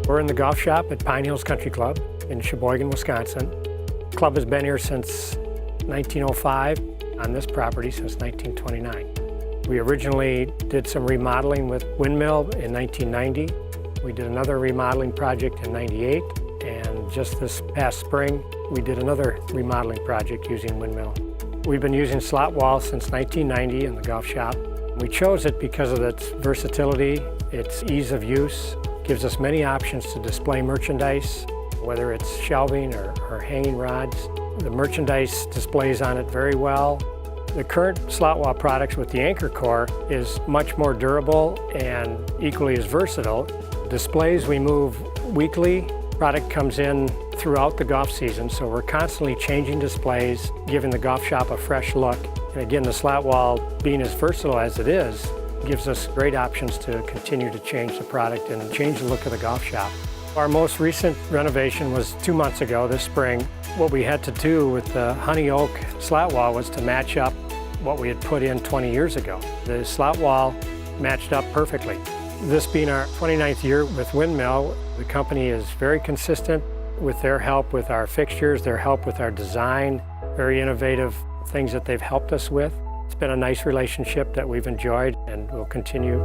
We're in the golf shop at Pine Hills Country Club in Sheboygan, Wisconsin. The club has been here since 1905, on this property since 1929. We originally did some remodeling with Wind Mill in 1990. We did another remodeling project in '98, and just this past spring, we did another remodeling project using Wind Mill. We've been using slat wall since 1990 in the golf shop. We chose it because of its versatility, its ease of use, gives us many options to display merchandise, whether it's shelving or hanging rods. The merchandise displays on it very well. The current slat wall products with the anchor core is much more durable and equally as versatile. Displays we move weekly. Product comes in throughout the golf season, so we're constantly changing displays, giving the golf shop a fresh look. And again, the slat wall, being as versatile as it is, gives us great options to continue to change the product and change the look of the golf shop. Our most recent renovation was 2 months ago, this spring. What we had to do with the honey oak slat wall was to match up what we had put in 20 years ago. The slat wall matched up perfectly. This being our 29th year with Wind Mill, the company is very consistent with their help with our fixtures, their help with our design, very innovative things that they've helped us with. It's been a nice relationship that we've enjoyed and will continue.